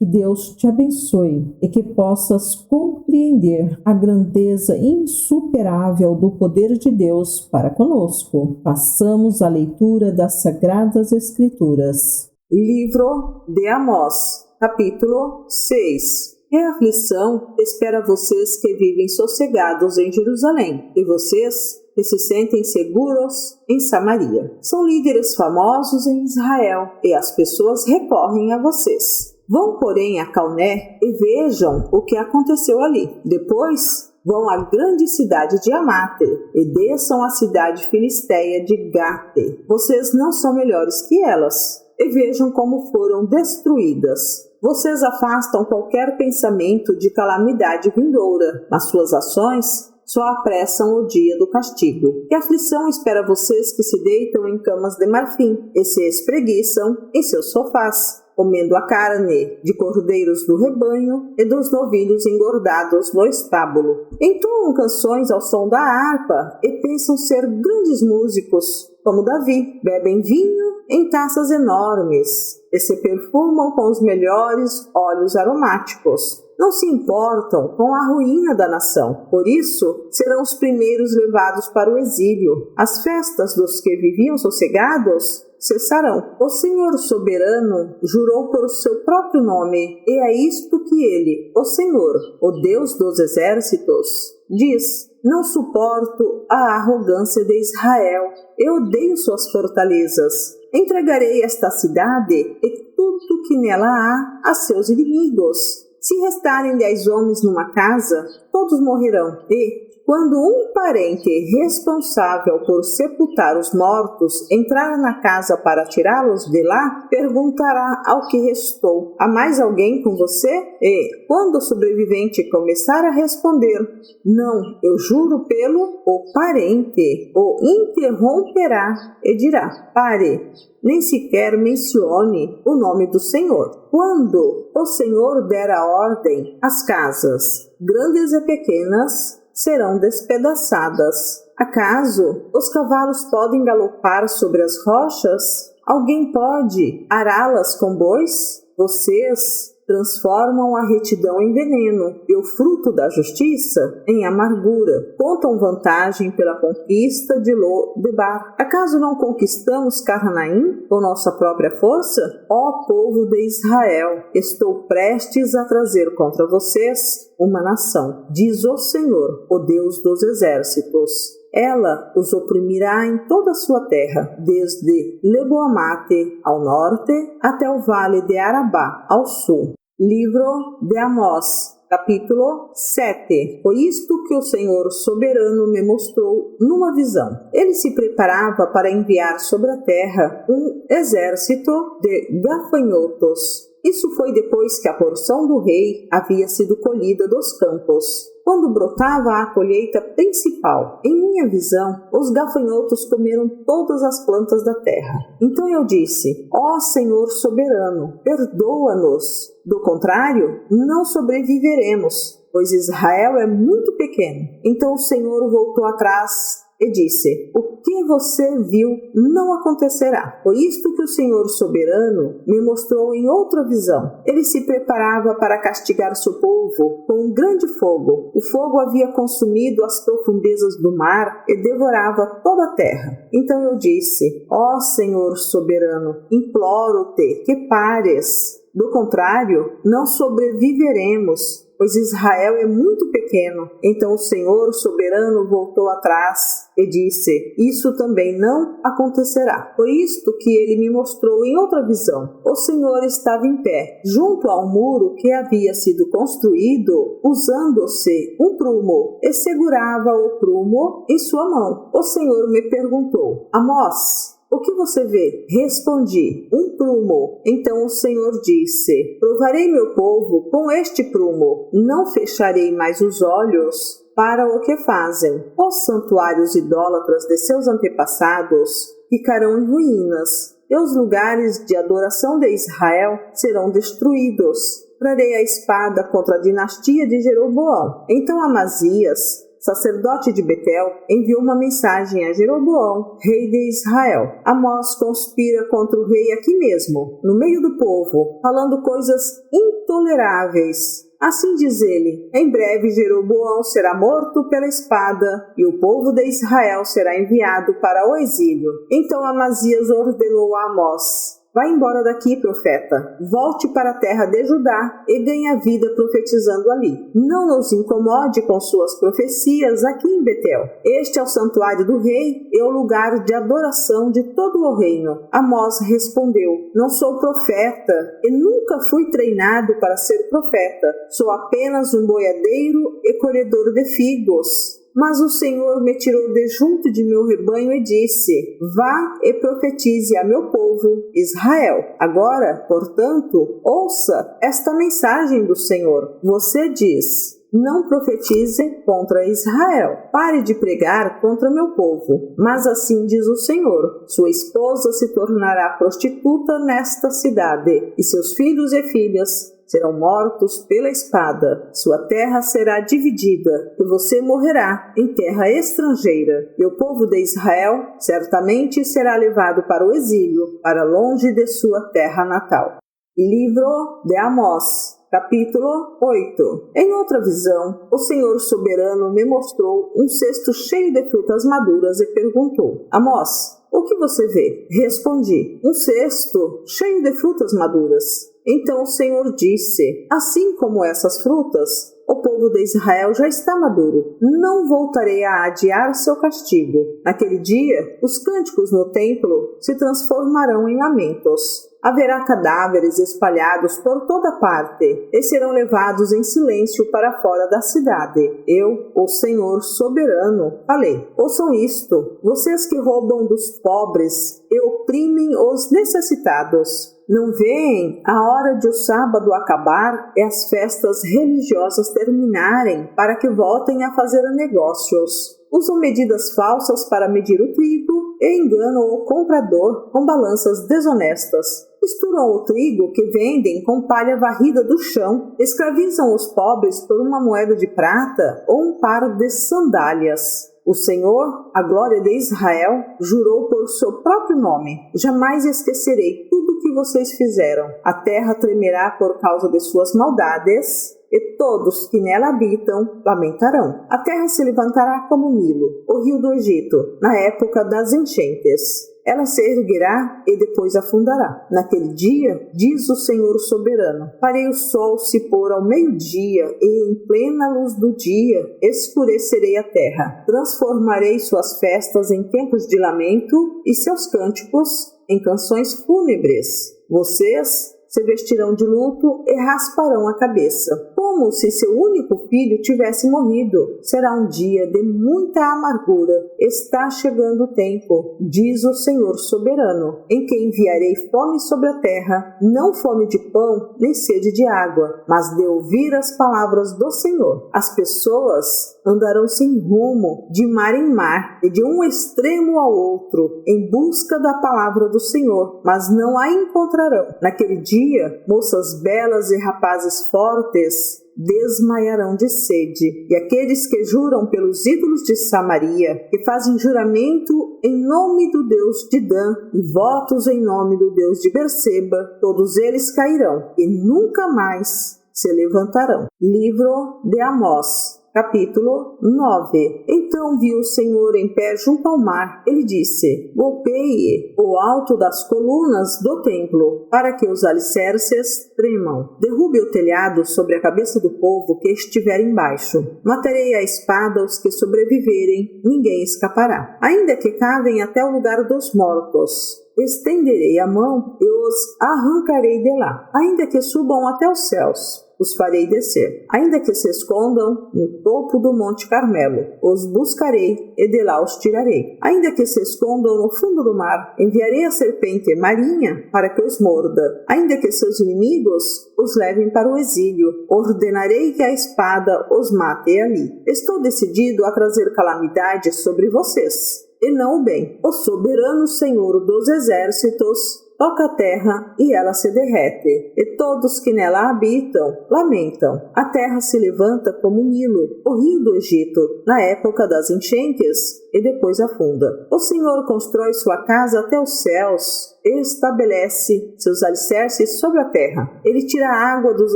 Que Deus te abençoe e que possas compreender a grandeza insuperável do poder de Deus para conosco. Façamos a leitura das Sagradas Escrituras. Livro de Amós, capítulo 6. Reaflição espera vocês que vivem sossegados em Jerusalém, e vocês que se sentem seguros em Samaria. São líderes famosos em Israel, e as pessoas recorrem a vocês. Vão, porém, a Calné e vejam o que aconteceu ali. Depois, vão à grande cidade de Amate e desçam à cidade filisteia de Gate. Vocês não são melhores que elas. E vejam como foram destruídas. Vocês afastam qualquer pensamento de calamidade vindoura, mas suas ações só apressam o dia do castigo. Que aflição espera vocês que se deitam em camas de marfim e se espreguiçam em seus sofás, comendo a carne de cordeiros do rebanho e dos novilhos engordados no estábulo. Entoam canções ao som da harpa e pensam ser grandes músicos, como Davi. Bebem vinho em taças enormes e se perfumam com os melhores óleos aromáticos. Não se importam com a ruína da nação. Por isso, serão os primeiros levados para o exílio. As festas dos que viviam sossegados cessarão. O Senhor soberano jurou por seu próprio nome, e é isto que ele, o Senhor, o Deus dos exércitos, diz: não suporto a arrogância de Israel. Eu odeio suas fortalezas. Entregarei esta cidade e tudo que nela há a seus inimigos. Se restarem 10 homens numa casa, todos morrerão. E, quando um parente responsável por sepultar os mortos entrar na casa para tirá-los de lá, perguntará ao que restou: há mais alguém com você? E, quando o sobrevivente começar a responder: não, eu juro pelo, o parente o interromperá e dirá: pare, nem sequer mencione o nome do Senhor. Quando o Senhor der a ordem, as casas, grandes e pequenas, serão despedaçadas. Acaso os cavalos podem galopar sobre as rochas? Alguém pode ará-las com bois? Vocês transformam a retidão em veneno e o fruto da justiça em amargura. Contam vantagem pela conquista de Lodebar. Acaso não conquistamos Carnaim com nossa própria força? Ó povo de Israel, estou prestes a trazer contra vocês uma nação, diz o Senhor, o Deus dos exércitos. Ela os oprimirá em toda a sua terra, desde Lebo-Amate ao norte até o vale de Arabá ao sul. Livro de Amós, capítulo 7. Foi isto que o Senhor soberano me mostrou numa visão. Ele se preparava para enviar sobre a terra um exército de gafanhotos. Isso foi depois que a porção do rei havia sido colhida dos campos, quando brotava a colheita principal. Em minha visão, os gafanhotos comeram todas as plantas da terra. Então eu disse: ó Senhor soberano, perdoa-nos. Do contrário, não sobreviveremos, pois Israel é muito pequeno. Então o Senhor voltou atrás e disse: o que você viu não acontecerá. Foi isto que o Senhor soberano me mostrou em outra visão. Ele se preparava para castigar seu povo com um grande fogo. O fogo havia consumido as profundezas do mar e devorava toda a terra. Então eu disse: ó Senhor soberano, imploro-te que pares. Do contrário, não sobreviveremos, pois Israel é muito pequeno. Então o Senhor soberano voltou atrás e disse: isso também não acontecerá. Foi isto que ele me mostrou em outra visão. O Senhor estava em pé, junto ao muro que havia sido construído, usando-se um prumo, e segurava o prumo em sua mão. O Senhor me perguntou: Amós, o que você vê? Respondi: um prumo. Então o Senhor disse: provarei meu povo com este prumo. Não fecharei mais os olhos para o que fazem. Os santuários idólatras de seus antepassados ficarão em ruínas, e os lugares de adoração de Israel serão destruídos. Trarei a espada contra a dinastia de Jeroboão. Então Amazias sacerdote de Betel, enviou uma mensagem a Jeroboão, rei de Israel. Amós conspira contra o rei aqui mesmo, no meio do povo, falando coisas intoleráveis. Assim diz ele: em breve Jeroboão será morto pela espada, e o povo de Israel será enviado para o exílio. Então Amazias ordenou a Amós: vá embora daqui, profeta. Volte para a terra de Judá e ganhe a vida profetizando ali. Não nos incomode com suas profecias aqui em Betel. Este é o santuário do rei e o lugar de adoração de todo o reino. Amós respondeu: não sou profeta e nunca fui treinado para ser profeta. Sou apenas um boiadeiro e colhedor de figos. Mas o Senhor me tirou de junto de meu rebanho e disse: vá e profetize a meu povo, Israel. Agora, portanto, ouça esta mensagem do Senhor. Você diz: não profetize contra Israel. Pare de pregar contra meu povo. Mas assim diz o Senhor: sua esposa se tornará prostituta nesta cidade, e seus filhos e filhas serão mortos pela espada. Sua terra será dividida, e você morrerá em terra estrangeira. E o povo de Israel certamente será levado para o exílio, para longe de sua terra natal. Livro de Amós, capítulo 8. Em outra visão, o Senhor soberano me mostrou um cesto cheio de frutas maduras e perguntou: Amós, o que você vê? Respondi: um cesto cheio de frutas maduras. Então o Senhor disse: assim como essas frutas, o povo de Israel já está maduro. Não voltarei a adiar seu castigo. Naquele dia, os cânticos no templo se transformarão em lamentos. Haverá cadáveres espalhados por toda parte, e serão levados em silêncio para fora da cidade. Eu, o Senhor soberano, falei: ouçam isto, vocês que roubam dos pobres e oprimem os necessitados. Não veem a hora de o sábado acabar e as festas religiosas terminarem para que voltem a fazer negócios. Usam medidas falsas para medir o trigo e enganam o comprador com balanças desonestas. Misturam o trigo que vendem com palha varrida do chão, escravizam os pobres por uma moeda de prata ou um par de sandálias. O Senhor, a glória de Israel, jurou por seu próprio nome: jamais esquecerei tudo o que vocês fizeram. A terra tremerá por causa de suas maldades, e todos que nela habitam lamentarão. A terra se levantará como Nilo, o rio do Egito, na época das enchentes. Ela se erguerá e depois afundará. Naquele dia, diz o Senhor soberano: farei o sol se pôr ao meio-dia, e em plena luz do dia escurecerei a terra. Transformarei suas festas em tempos de lamento e seus cânticos em canções fúnebres. Vocês se vestirão de luto e rasparão a cabeça, como se seu único filho tivesse morrido. Será um dia de muita amargura. Está chegando o tempo, diz o Senhor soberano, em que enviarei fome sobre a terra, não fome de pão, nem sede de água, mas de ouvir as palavras do Senhor. As pessoas andarão sem rumo, de mar em mar, e de um extremo ao outro, em busca da palavra do Senhor, mas não a encontrarão. Naquele dia, moças belas e rapazes fortes desmaiarão de sede, e aqueles que juram pelos ídolos de Samaria, que fazem juramento em nome do Deus de Dan e votos em nome do Deus de Berseba, todos eles cairão e nunca mais se levantarão. Livro de Amós, capítulo 9. Então viu o Senhor em pé junto ao mar. Ele disse: golpeie o alto das colunas do templo, para que os alicerces tremam. Derrube o telhado sobre a cabeça do povo que estiver embaixo. Matarei a espada os que sobreviverem, ninguém escapará. Ainda que cavem até o lugar dos mortos, estenderei a mão e os arrancarei de lá. Ainda que subam até os céus, os farei descer. Ainda que se escondam no topo do Monte Carmelo, os buscarei e de lá os tirarei. Ainda que se escondam no fundo do mar, enviarei a serpente marinha para que os morda. Ainda que seus inimigos os levem para o exílio, ordenarei que a espada os mate ali. Estou decidido a trazer calamidade sobre vocês, e não o bem. O soberano Senhor dos exércitos toca a terra e ela se derrete, e todos que nela habitam lamentam. A terra se levanta como o Nilo, o rio do Egito, na época das enchentes, e depois afunda. O Senhor constrói sua casa até os céus, e estabelece seus alicerces sobre a terra. Ele tira a água dos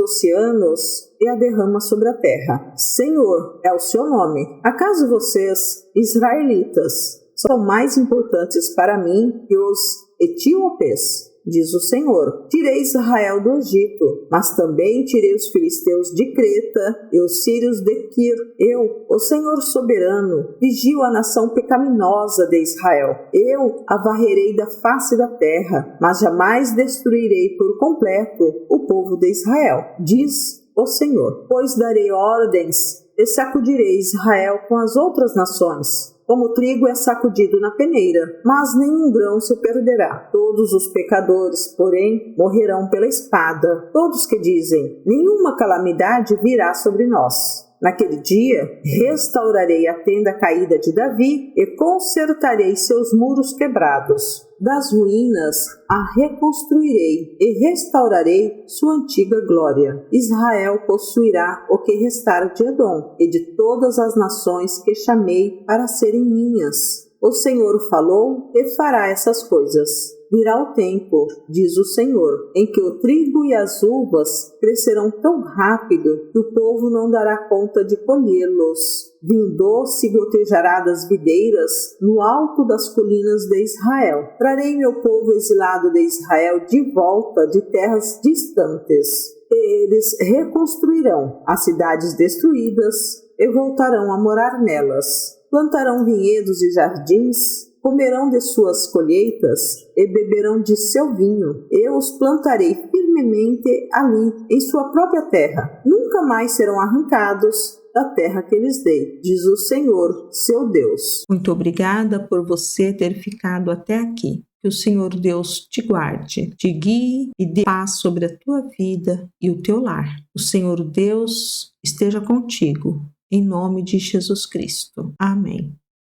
oceanos e a derrama sobre a terra. Senhor é o seu nome. Acaso vocês, israelitas, são mais importantes para mim que os etíopes? Diz o Senhor. Tirei Israel do Egito, mas também tirei os filisteus de Creta e os sírios de Quir. Eu, o Senhor soberano, vigio a nação pecaminosa de Israel. Eu a varrerei da face da terra, mas jamais destruirei por completo o povo de Israel. Diz o Senhor. Pois darei ordens e sacudirei Israel com as outras nações, como o trigo é sacudido na peneira, mas nenhum grão se perderá. Todos os pecadores, porém, morrerão pela espada. Todos que dizem, nenhuma calamidade virá sobre nós. Naquele dia, restaurarei a tenda caída de Davi e consertarei seus muros quebrados. Das ruínas a reconstruirei e restaurarei sua antiga glória. Israel possuirá o que restar de Edom e de todas as nações que chamei para serem minhas. O Senhor falou e fará essas coisas. Virá o tempo, diz o Senhor, em que o trigo e as uvas crescerão tão rápido que o povo não dará conta de colhê-los. Vinho doce gotejará das videiras no alto das colinas de Israel. Trarei meu povo exilado de Israel de volta de terras distantes. E eles reconstruirão as cidades destruídas e voltarão a morar nelas. Plantarão vinhedos e jardins, comerão de suas colheitas e beberão de seu vinho. Eu os plantarei firmemente ali, em sua própria terra. Nunca mais serão arrancados da terra que lhes dei, diz o Senhor, seu Deus. Muito obrigada por você ter ficado até aqui. Que o Senhor Deus te guarde, te guie e dê paz sobre a tua vida e o teu lar. O Senhor Deus esteja contigo. Em nome de Jesus Cristo. Amém.